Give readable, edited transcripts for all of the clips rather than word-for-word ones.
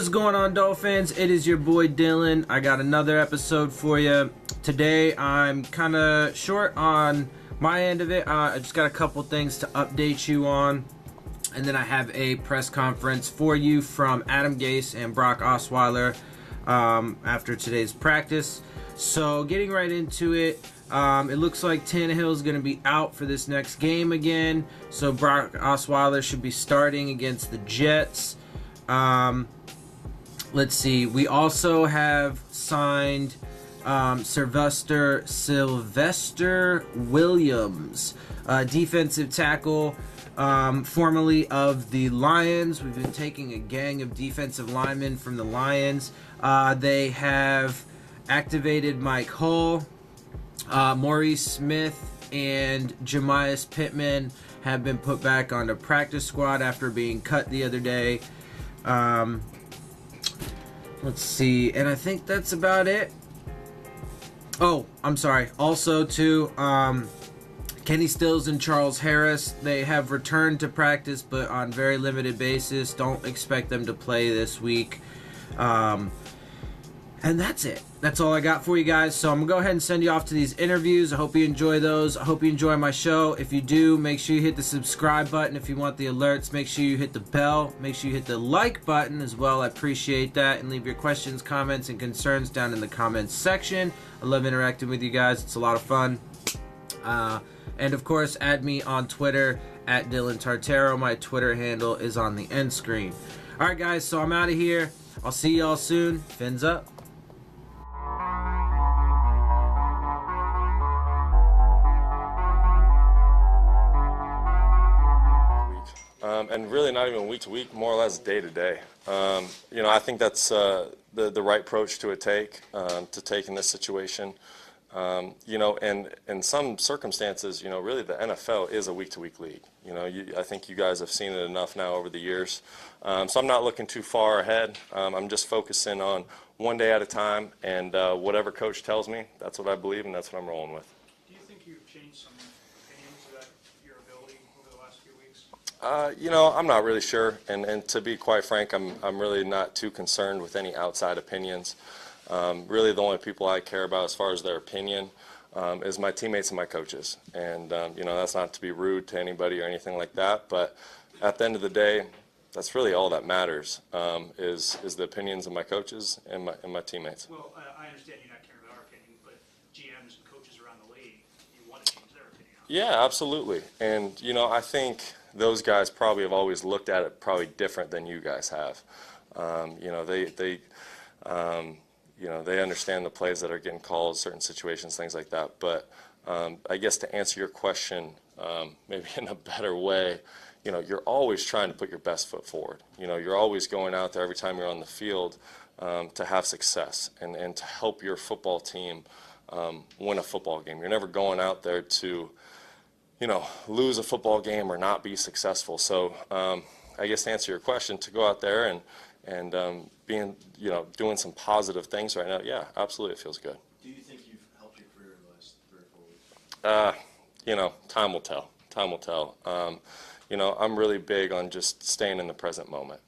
What's going on, Dolphins? It is your boy Dillon. I got another episode for you. Today I'm kind of short on my end of it. I just got a couple things to update you on. And then I have a press conference for you from Adam Gase and Brock Osweiler after today's practice. So getting right into it, it looks like Tannehill is going to be out for this next game again. So Brock Osweiler should be starting against the Jets. Let's see. We also have signed Sylvester Williams, defensive tackle, formerly of the Lions. We've been taking a gang of defensive linemen from the Lions. They have activated Mike Hull. Maurice Smith and Jemias Pittman have been put back on the practice squad after being cut the other day. Let's see, and I think that's about it. Oh, I'm sorry. Also, too, Kenny Stills and Charles Harris, they have returned to practice, but on very limited basis. Don't expect them to play this week. And that's it. That's all I got for you guys. So I'm going to go ahead and send you off to these interviews. I hope you enjoy those. I hope you enjoy my show. If you do, make sure you hit the subscribe button. If you want the alerts, make sure you hit the bell. Make sure you hit the like button as well. I appreciate that. And leave your questions, comments, and concerns down in the comments section. I love interacting with you guys. It's a lot of fun. And of course, add me on Twitter at Dylan Tartaro. My Twitter handle is on the end screen. All right, guys. So I'm out of here. I'll see y'all soon. Fins up. And really not even week to week, more or less day to day. I think that's the right approach to take in this situation. And in some circumstances, really the NFL is a week to week league. I think you guys have seen it enough now over the years. So I'm not looking too far ahead. I'm just focusing on one day at a time, and whatever coach tells me, that's what I believe, and that's what I'm rolling with. Do you think you've changed some opinions about your ability over the last few weeks? I'm not really sure, and to be quite frank, I'm really not too concerned with any outside opinions. Really, the only people I care about as far as their opinion is my teammates and my coaches. And that's not to be rude to anybody or anything like that, but at the end of the day, that's really all that matters is the opinions of my coaches and my teammates. Well, I understand you're not caring about our opinion, but GMs and coaches around the league, you want to change their opinion. Yeah, absolutely. And I think those guys probably have always looked at it probably different than you guys have. They understand the plays that are getting called, certain situations, things like that. But I guess to answer your question, maybe in a better way, you're always trying to put your best foot forward. You're always going out there every time you're on the field to have success and to help your football team win a football game. You're never going out there to lose a football game or not be successful. So I guess to answer your question, to go out there and being, doing some positive things right now, yeah, absolutely, it feels good. Do you think you've helped your career in the last 3 or 4 weeks? Time will tell. Time will tell. I'm really big on just staying in the present moment.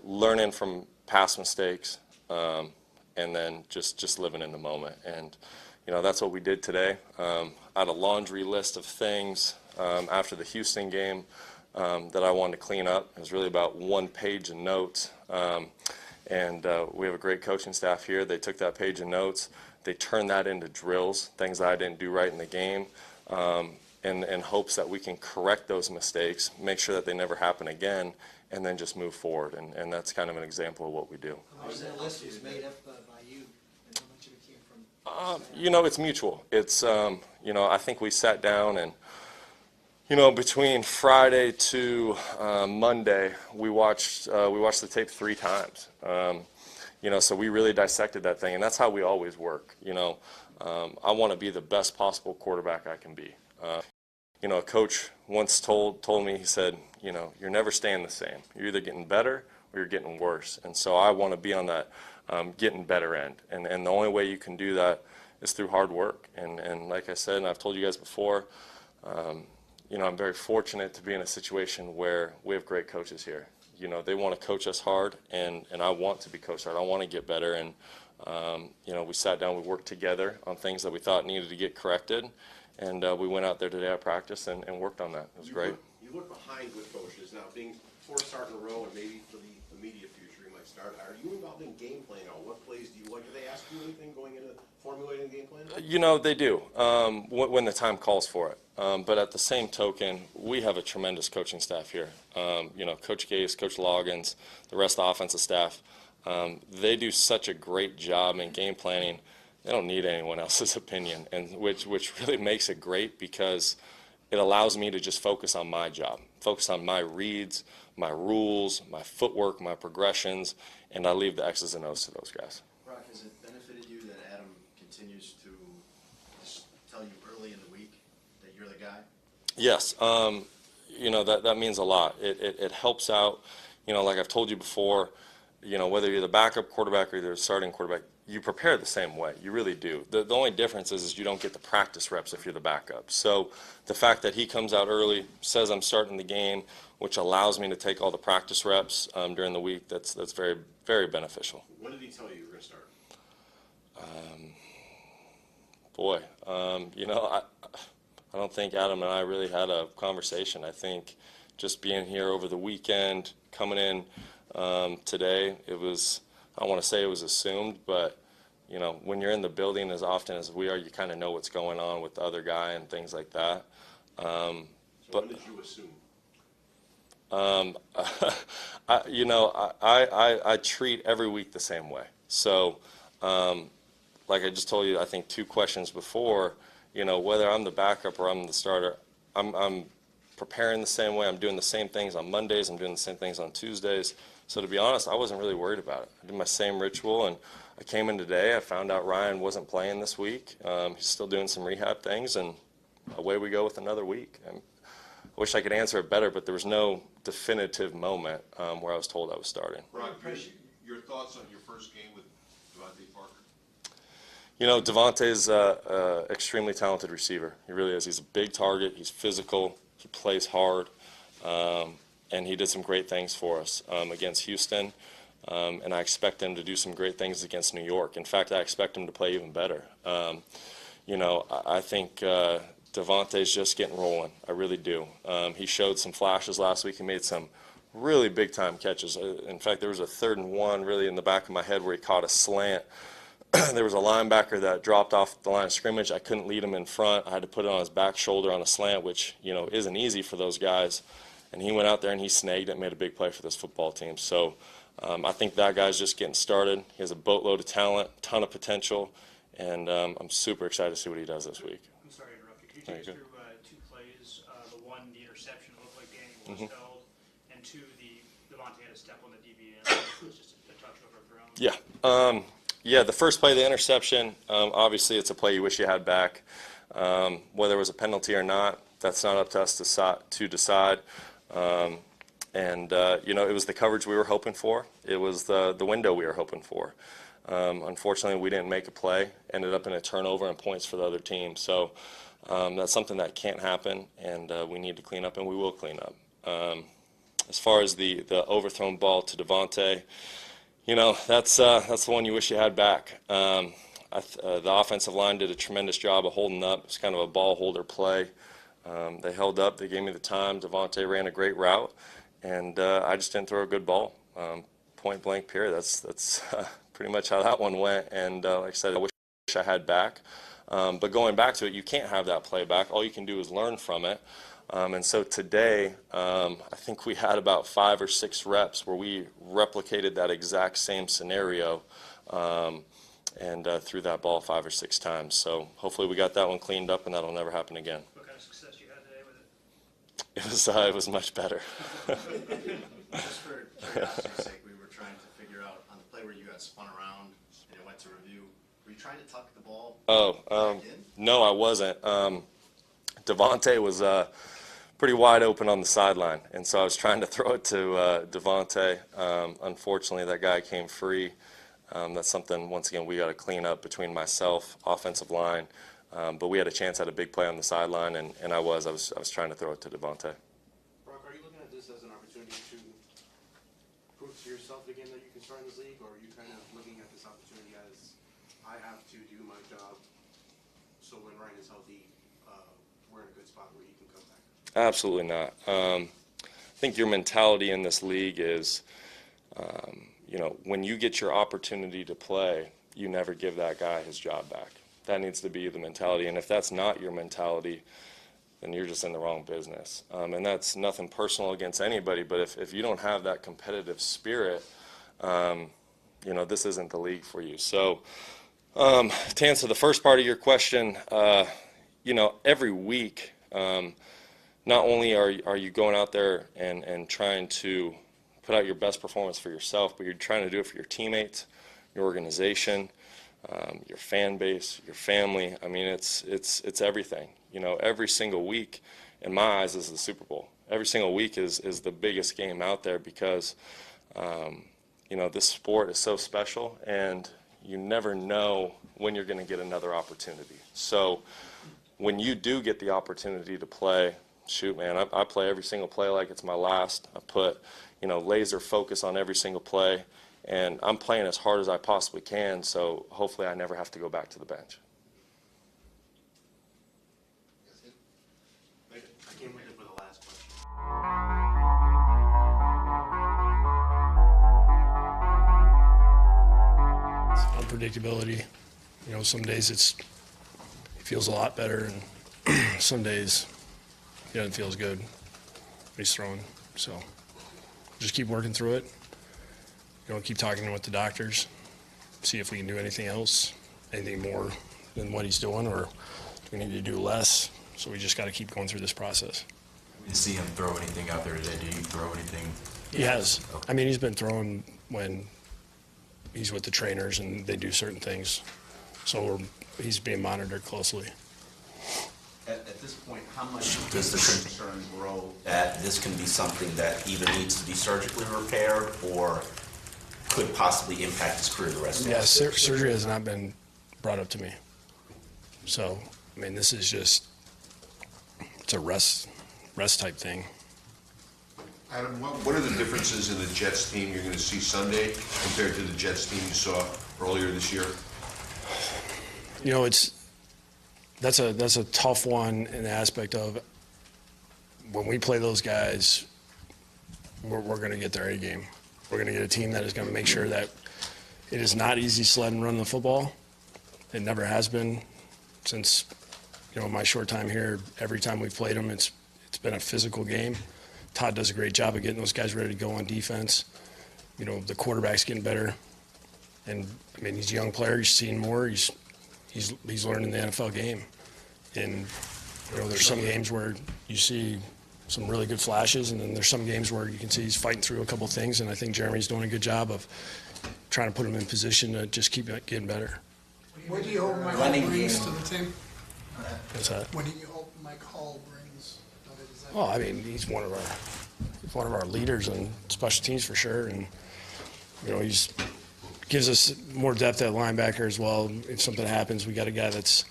Learning from past mistakes, and then just living in the moment. And that's what we did today. I had a laundry list of things after the Houston game that I wanted to clean up. It was really about 1 page of notes. And we have a great coaching staff here. They took that page of notes. They turned that into drills, things that I didn't do right in the game, in hopes that we can correct those mistakes, make sure that they never happen again, and then just move forward. And that's kind of an example of what we do. How much of that list was made up by you, and how much of it came from? It's mutual. It's, I think we sat down and, between Friday to Monday, we watched the tape 3 times. So we really dissected that thing, and that's how we always work. I want to be the best possible quarterback I can be. A coach once told me, he said, you're never staying the same. You're either getting better or you're getting worse. And so I want to be on that getting better end. And the only way you can do that is through hard work. And like I said, and I've told you guys before, I'm very fortunate to be in a situation where we have great coaches here. you know, they want to coach us hard, and I want to be coached hard. I want to get better, and you know, we sat down, we worked together on things that we thought needed to get corrected, and we went out there today at practice and worked on that. It was great. You look behind with coaches now, being 4 starts in a row, and maybe for the immediate future you might start. Are you involved in game plan now? What plays do you like? Do they ask you anything going into formulating a game plan? You know, they do when the time calls for it. But at the same token, we have a tremendous coaching staff here. You know, Coach Gase, Coach Loggins, the rest of the offensive staff, they do such a great job in game planning. They don't need anyone else's opinion, and which really makes it great because it allows me to just focus on my job, focus on my reads, my rules, my footwork, my progressions, and I leave the X's and O's to those guys. Brock, has it benefited you that Adam continues to just tell you early in the week that you're the guy? Yes, you know, that means a lot. It helps out, you know, like I've told you before, you know, whether you're the backup quarterback or you're the starting quarterback, you prepare the same way. You really do. The only difference is you don't get the practice reps if you're the backup. So the fact that he comes out early, says I'm starting the game, which allows me to take all the practice reps during the week, that's very, very beneficial. When did he tell you were going to start? You know, I don't think Adam and I really had a conversation. I think just being here over the weekend, coming in today, it was, I don't want to say it was assumed, but you know, when you're in the building as often as we are, you kind of know what's going on with the other guy and things like that. So but when did you assume? you know, I treat every week the same way. So, like I just told you, I think 2 questions before, you know, whether I'm the backup or I'm the starter, I'm preparing the same way. I'm doing the same things on Mondays. I'm doing the same things on Tuesdays. So to be honest, I wasn't really worried about it. I did my same ritual, and I came in today. I found out Ryan wasn't playing this week. He's still doing some rehab things, and away we go with another week. I wish I could answer it better, but there was no definitive moment where I was told I was starting. Brock, your thoughts on your first game with Devontae Parker? You know, Devontae's an extremely talented receiver. He really is. He's a big target. He's physical. He plays hard. And he did some great things for us against Houston. And I expect him to do some great things against New York. In fact, I expect him to play even better. You know, I think Devontae's just getting rolling. I really do. He showed some flashes last week. He made some really big-time catches. In fact, there was a 3rd and 1 really in the back of my head where he caught a slant. There was a linebacker that dropped off the line of scrimmage. I couldn't lead him in front. I had to put it on his back shoulder on a slant, which, you know, isn't easy for those guys. And he went out there and he snagged it and made a big play for this football team. So I think that guy's just getting started. He has a boatload of talent, ton of potential, and I'm super excited to see what he does this week. I'm sorry to interrupt you. Can you take us through 2 plays? The one, the interception, it looked like Danny was held, and 2, the Devontae had a step on the DB, and it was just a touch overthrown. Yeah. Yeah, the first play, the interception, obviously it's a play you wish you had back. Whether it was a penalty or not, that's not up to us to decide. You know, it was the coverage we were hoping for. It was the window we were hoping for. Unfortunately, we didn't make a play. Ended up in a turnover and points for the other team. So that's something that can't happen, and we need to clean up, and we will clean up. As far as the overthrown ball to Devontae, you know, that's the one you wish you had back. The offensive line did a tremendous job of holding up. It's kind of a ball holder play. They held up. They gave me the time. Devontae ran a great route, and I just didn't throw a good ball. Point blank period. That's pretty much how that one went. And like I said, I wish I had back. But going back to it, you can't have that play back. All you can do is learn from it. And so today, I think we had about 5 or 6 reps where we replicated that exact same scenario and threw that ball 5 or 6 times. So hopefully we got that one cleaned up and that'll never happen again. What kind of success you had today with it? It was much better. Just for curiosity's sake, we were trying to figure out on the play where you got spun around and it went to review, were you trying to tuck the ball back in? No, I wasn't. Devontae was pretty wide open on the sideline, and so I was trying to throw it to Devontae. Unfortunately, that guy came free. That's something, once again, we got to clean up between myself, offensive line. But we had a chance at a big play on the sideline, and I was trying to throw it to Devontae. Brock, are you looking at this as an opportunity to all-star in this league, or are you kind of looking at this opportunity as I have to do my job so when Ryan is healthy, we're in a good spot where he can come back? Absolutely not. I think your mentality in this league is, when you get your opportunity to play, you never give that guy his job back. That needs to be the mentality. And if that's not your mentality, then you're just in the wrong business. And that's nothing personal against anybody, but if you don't have that competitive spirit, this isn't the league for you. So to answer the first part of your question, every week, not only are you going out there and trying to put out your best performance for yourself, but you're trying to do it for your teammates, your organization, your fan base, your family. I mean, it's everything. Every single week, in my eyes, is the Super Bowl. Every single week is the biggest game out there because, this sport is so special, and you never know when you're going to get another opportunity. So when you do get the opportunity to play, shoot, man, I play every single play like it's my last. I put, laser focus on every single play, and I'm playing as hard as I possibly can, so hopefully I never have to go back to the bench. I can't wait for the last question. Unpredictability. Some days it feels a lot better, and some days it doesn't feel as good when he's throwing. So just keep working through it. Keep talking with the doctors, see if we can do anything else, anything more than what he's doing, or do we need to do less. So we just got to keep going through this process. We didn't see him throw anything out there today. Did he throw anything? He has. Okay. I mean, he's been throwing when he's with the trainers and they do certain things. So he's being monitored closely. At this point, how much does the concern grow that this can be something that either needs to be surgically repaired or could possibly impact his career the rest of Yeah, it? surgery has not been brought up to me. So, I mean, this is just, it's a rest type thing. Adam, what are the differences in the Jets team you're going to see Sunday compared to the Jets team you saw earlier this year? That's a tough one in the aspect of when we play those guys, we're going to get their A game. We're going to get a team that is going to make sure that it is not easy sledding running the football. It never has been since, my short time here. Every time we've played them, it's been a physical game. Todd does a great job of getting those guys ready to go on defense. The quarterback's getting better. And, I mean, he's a young player. He's seeing more. He's learning the NFL game. And, there's some games where you see some really good flashes, and then there's some games where you can see he's fighting through a couple things, and I think Jeremy's doing a good job of trying to put him in position to just keep getting better. What do you hope Mike Running Hall brings game. to the team? What's that? What do you hope Mike Hall brings? Is that- Well, I mean, he's one of our leaders on special teams for sure, and he's gives us more depth at linebacker as well. If something happens, we got a guy that's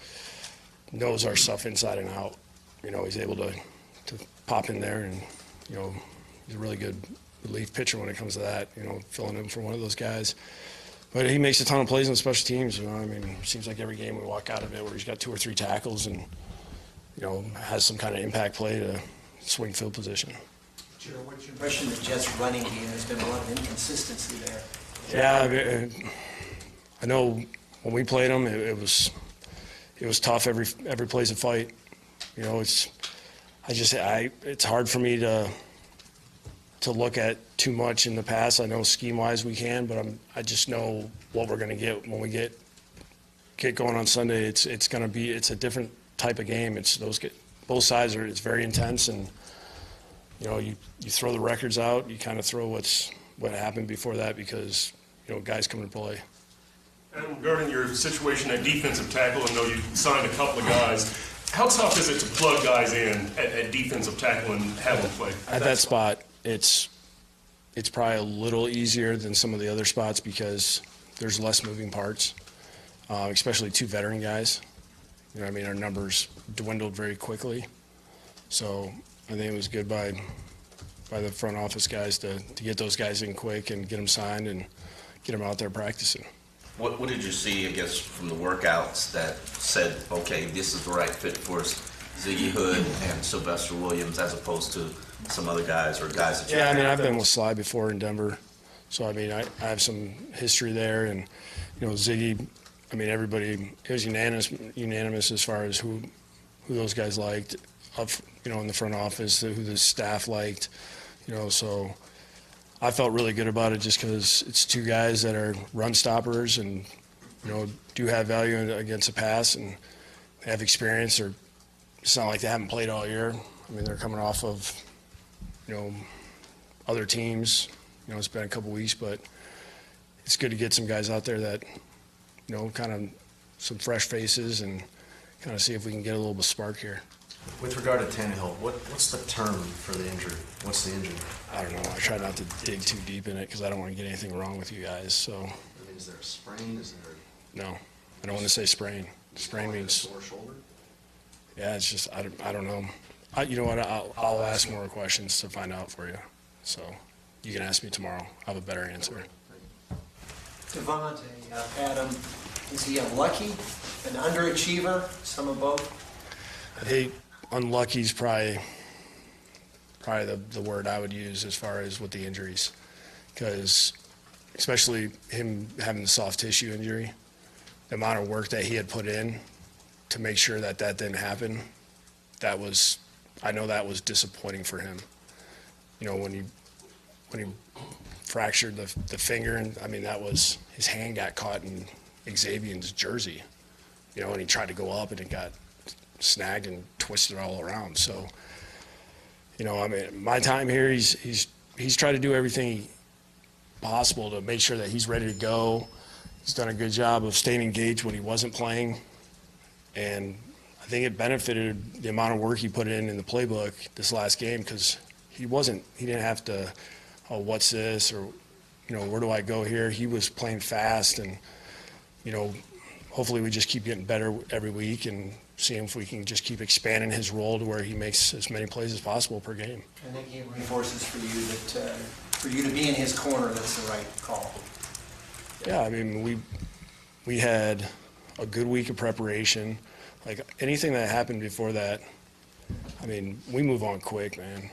knows our stuff inside and out. He's able to pop in there, and he's a really good relief pitcher when it comes to that. Filling in for one of those guys. But he makes a ton of plays on special teams. I mean, it seems like every game we walk out of it where he's got 2 or 3 tackles and has some kind of impact play to swing field position. What's your impression of the Jets' running game? There's been a lot of inconsistency there. Yeah, I know when we played them, it was tough. Every play's a fight. It's hard for me to look at too much in the past. I know scheme-wise we can, but I just know what we're going to get when we get going on Sunday. It's a different type of game. Both sides it's very intense, and you throw the records out. You kind of throw what happened before that because guys come to play. And regarding your situation at defensive tackle, I know you signed a couple of guys. How tough is it to plug guys in at defensive tackle and have them play? At that spot, it's probably a little easier than some of the other spots because there's less moving parts, especially 2 veteran guys. Our numbers dwindled very quickly. So I think it was good by the front office guys to get those guys in quick and get them signed and get them out there practicing. What did you see, I guess, from the workouts that said, okay, this is the right fit for us, Ziggy Hood and Sylvester Williams, as opposed to some other guys or guys that you Yeah, I mean, I've been with Sly before in Denver, so I mean, I have some history there, and Ziggy. I mean, everybody, it was unanimous as far as who those guys liked, up in the front office, who the staff liked, So I felt really good about it just because it's two guys that are run stoppers and do have value against the pass and have experience. Or it's not like they haven't played all year. I mean, they're coming off of other teams. It's been a couple weeks, but it's good to get some guys out there that kind of some fresh faces and kind of see if we can get a little bit of spark here. With regard to Tannehill, what's the term for the injury? What's the injury? I don't know. I try not to dig too deep in it because I don't want to get anything wrong with you guys. So. I mean, is there a sprain? Is there? No, I don't want to say sprain. Sprain means. Sore shoulder? Yeah, it's just I don't know. You know what? I'll ask more questions to find out for you. So you can ask me tomorrow. I'll have a better answer. Devontae, Adam, is he unlucky, an underachiever, some of both? I think unlucky is probably the word I would use as far as with the injuries, because especially him having the soft tissue injury, the amount of work that he had put in to make sure that didn't happen, I know that was disappointing for him. When he fractured the finger, and I mean that was his hand got caught in Xavier's jersey, and he tried to go up and it got snagged and twisted all around. So, I mean, my time here, he's tried to do everything possible to make sure that he's ready to go. He's done a good job of staying engaged when he wasn't playing, and I think it benefited the amount of work he put in the playbook this last game, because he didn't have to, oh, what's this, or where do I go here? He was playing fast, and hopefully we just keep getting better every week and seeing if we can just keep expanding his role to where he makes as many plays as possible per game. I think he reinforces for you that for you to be in his corner, that's the right call. Yeah, I mean, we had a good week of preparation. Like anything that happened before that, I mean, we move on quick, man.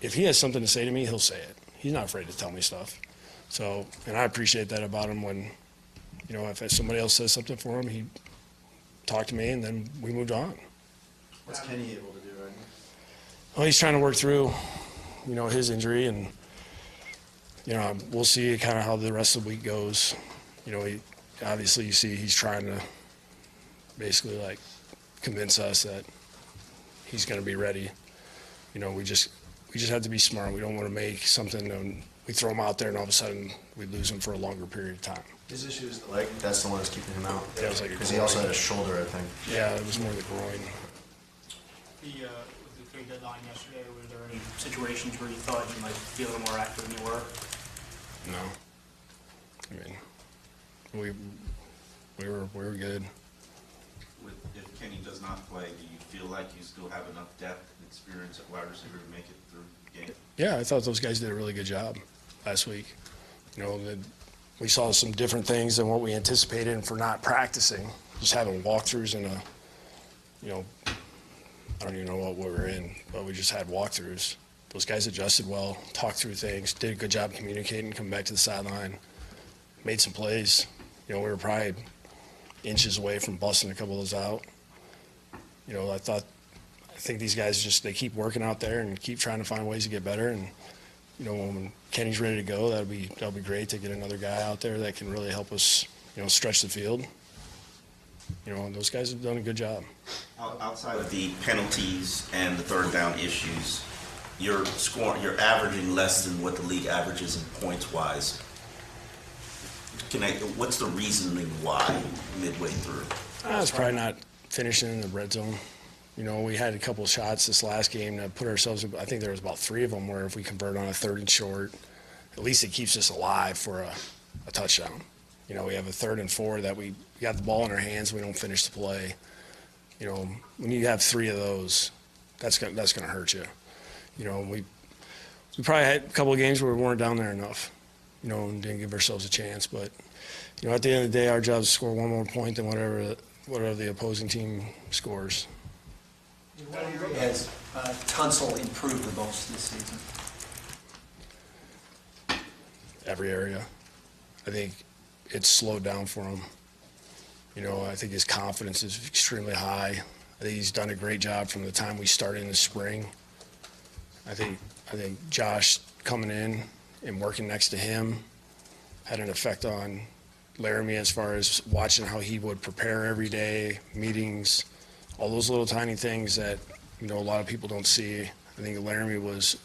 If he has something to say to me, he'll say it. He's not afraid to tell me stuff. So, and I appreciate that about him. When, if somebody else says something for him, he talked to me, and then we moved on. What's Kenny able to do right now? Well, he's trying to work through, his injury, and we'll see kind of how the rest of the week goes. Obviously you see he's trying to basically convince us that he's going to be ready. We just have to be smart. We don't want to make something and we throw him out there and all of a sudden we lose him for a longer period of time. His issue is the leg. That's the one that's keeping him out. Yeah, it was because he also had a shoulder, I think. Yeah, it was more the groin. With the trade deadline yesterday, were there any situations where you thought you might be a little more active than you were? No. I mean, we were good. If Kenny does not play, do you feel like you still have enough depth and experience at wide receiver to make it through the game? Yeah, I thought those guys did a really good job last week. We saw some different things than what we anticipated for not practicing, just having walkthroughs in I don't even know what we were in, but we just had walkthroughs. Those guys adjusted well, talked through things, did a good job communicating, coming back to the sideline, made some plays. We were probably inches away from busting a couple of those out. I think these guys they keep working out there and keep trying to find ways to get better. And, when Kenny's ready to go, that'll be great to get another guy out there that can really help us, stretch the field. Those guys have done a good job. Outside of the penalties and the third down issues, you're averaging less than what the league averages in points-wise. What's the reasoning why midway through? It's probably not finishing in the red zone. We had a couple of shots this last game to put ourselves, I think there was about 3 of them where if we convert on a 3rd and short, at least it keeps us alive for a touchdown. We have a 3rd and 4 that we got the ball in our hands, we don't finish the play. When you have 3 of those, that's going to hurt you. we probably had a couple of games where we weren't down there enough, and didn't give ourselves a chance. But, at the end of the day, our job is to score one more point than whatever the opposing team scores. What area has Tunsil improved the most this season? Every area. I think it's slowed down for him. I think his confidence is extremely high. I think he's done a great job from the time we started in the spring. I think Josh coming in and working next to him had an effect on Laramie as far as watching how he would prepare every day, meetings, all those little tiny things that, a lot of people don't see. I think Laramie was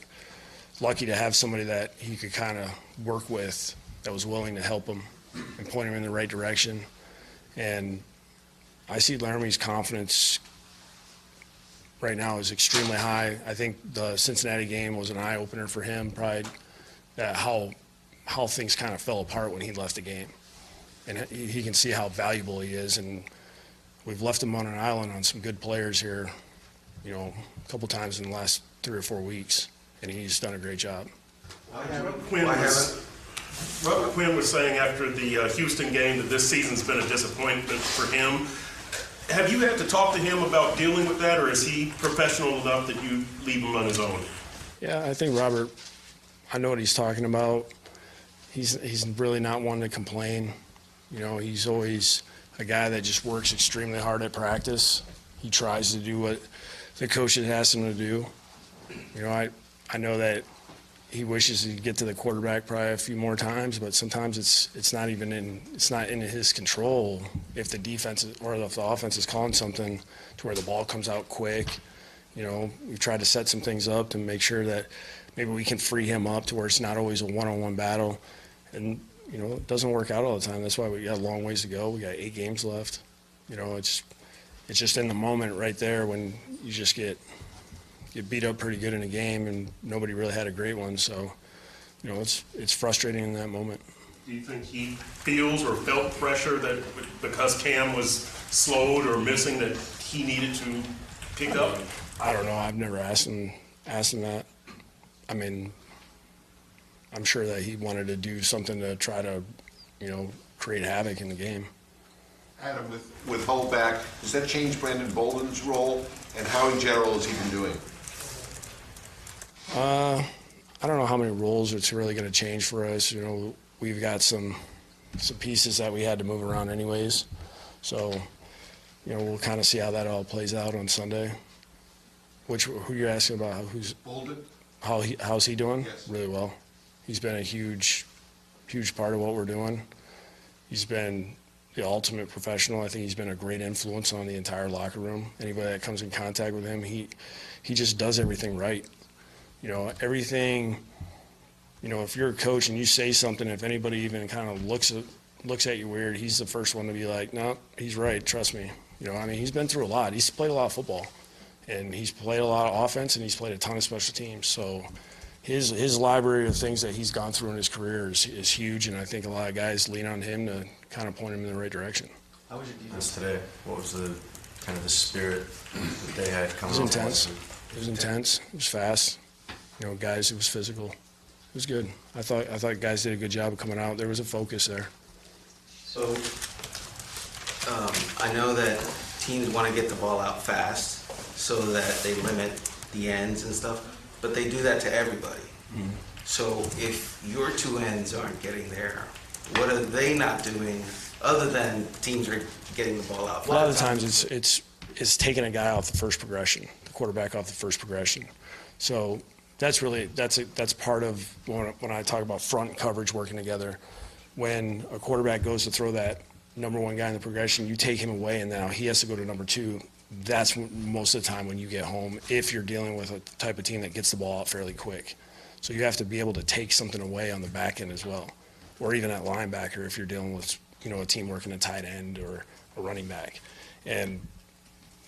lucky to have somebody that he could kind of work with that was willing to help him and point him in the right direction. And I see Laramie's confidence right now is extremely high. I think the Cincinnati game was an eye-opener for him, probably how things kind of fell apart when he left the game. And he can see how valuable he is, and we've left him on an island on some good players here, a couple times in the last 3 or 4 weeks, and he's done a great job. Robert Quinn was saying after the Houston game that this season's been a disappointment for him. Have you had to talk to him about dealing with that, or is he professional enough that you leave him on his own? Yeah, I think Robert, I know what he's talking about. He's really not one to complain. He's always a guy that just works extremely hard at practice. He tries to do what the coach has asked him to do. I know that he wishes he'd get to the quarterback probably a few more times, but sometimes it's not in his control if the defense or if the offense is calling something to where the ball comes out quick. We've tried to set some things up to make sure that maybe we can free him up to where it's not always a one-on-one battle. And, it doesn't work out all the time. That's why we got a long ways to go. We got 8 games left. It's just in the moment right there when you just get beat up pretty good in a game and nobody really had a great one. So, it's frustrating in that moment. Do you think he feels or felt pressure that because Cam was slowed or missing that he needed to pick up? I don't know. I've never asked him that. I mean, I'm sure that he wanted to do something to try to, create havoc in the game. Adam, with Hull back, does that change Brandon Bolden's role, and how in general has he been doing? I don't know how many roles it's really going to change for us. We've got some pieces that we had to move around anyways. So, we'll kind of see how that all plays out on Sunday. Who you're asking about? Who's Bolden? How's he doing? Yes. Really well. He's been a huge part of what we're doing. He's been the ultimate professional. I think he's been a great influence on the entire locker room. Anybody that comes in contact with him, he just does everything right. Everything, if you're a coach and you say something, if anybody even kind of looks at you weird, he's the first one to be like, no, he's right, trust me. He's been through a lot. He's played a lot of football, and he's played a lot of offense, and he's played a ton of special teams. So his library of things that he's gone through in his career is huge, and I think a lot of guys lean on him to kind of point him in the right direction. How was your defense today? What was the spirit that they had coming? It was intense. It was intense. It was fast. Guys, it was physical. It was good. I thought guys did a good job of coming out. There was a focus there. So I know that teams want to get the ball out fast so that they limit the ends and stuff, but they do that to everybody. Mm-hmm. So if your 2 ends aren't getting there, what are they not doing other than teams are getting the ball out? A lot of the times it's taking a guy off the first progression, the quarterback off the first progression. So that's part of when I talk about front coverage working together. When a quarterback goes to throw that number 1 guy in the progression, you take him away and now he has to go to number 2. That's most of the time when you get home, if you're dealing with a type of team that gets the ball out fairly quick. So you have to be able to take something away on the back end as well, or even at linebacker if you're dealing with a team working a tight end or a running back. And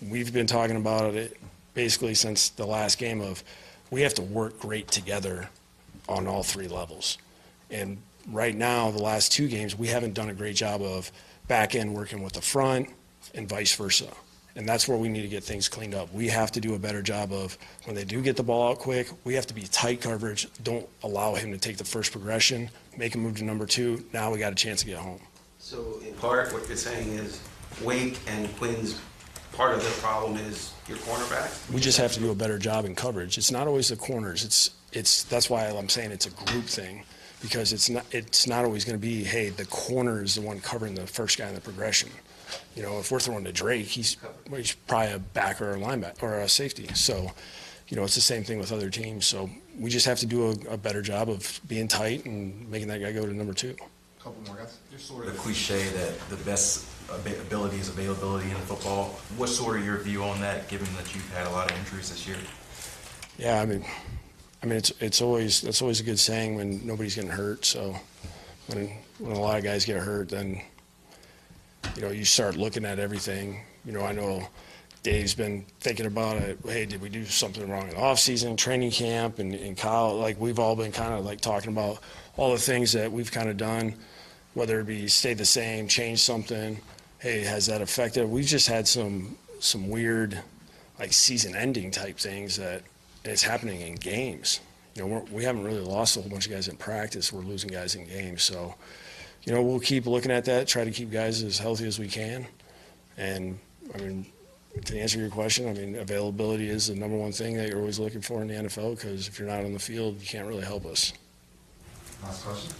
we've been talking about it basically since the last game of we have to work great together on all 3 levels. And right now, the last 2 games, we haven't done a great job of back end working with the front and vice versa. And that's where we need to get things cleaned up. We have to do a better job of, when they do get the ball out quick, we have to be tight coverage. Don't allow him to take the first progression, make him move to number 2. Now we got a chance to get home. So in part, what you're saying is Wake and Quinn's, part of the problem is your cornerbacks? We just have to do a better job in coverage. It's not always the corners. That's why I'm saying it's a group thing, because it's not always going to be, hey, the corner is the one covering the first guy in the progression. You know, if we're throwing to Drake, he's probably a backer or a linebacker or a safety. So, you know, it's the same thing with other teams. So we just have to do a better job of being tight and making that guy go to number 2. Couple more guys. Just sort of the cliche that the best ability is availability in football. What's sort of your view on that, given that you've had a lot of injuries this year? Yeah, I mean, that's always a good saying when nobody's getting hurt. So when a lot of guys get hurt, then you know you start looking at everything. You know, I know Dave's been thinking about it. Hey, did we do something wrong in off season, training camp, and in college? Like we've all been kind of like talking about all the things that we've kind of done, whether it be stay the same, change something. Hey, has that affected? We've just had some weird, like season-ending type things that it's happening in games. You know, we haven't really lost a whole bunch of guys in practice. We're losing guys in games. So, you know, we'll keep looking at that, try to keep guys as healthy as we can. And, I mean, to answer your question, I mean, availability is the number one thing that you're always looking for in the NFL, because if you're not on the field, you can't really help us. Last question.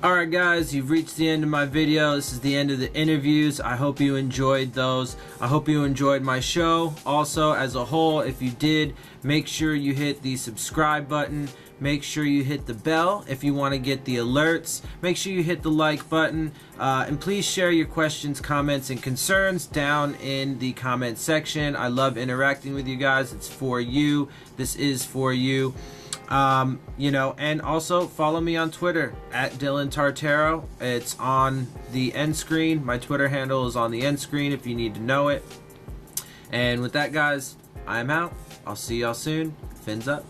Alright guys, you've reached the end of my video. This is the end of the interviews. I hope you enjoyed those. I hope you enjoyed my show. Also, as a whole, if you did, make sure you hit the subscribe button. Make sure you hit the bell if you want to get the alerts. Make sure you hit the like button. And please share your questions, comments, and concerns down in the comment section. I love interacting with you guys. It's for you. This is for you. You know, and also follow me on Twitter at Dillon Tartaro. It's on the end screen. My Twitter handle is on the end screen if you need to know it. And with that, guys, I'm out. I'll see y'all soon. Fins up.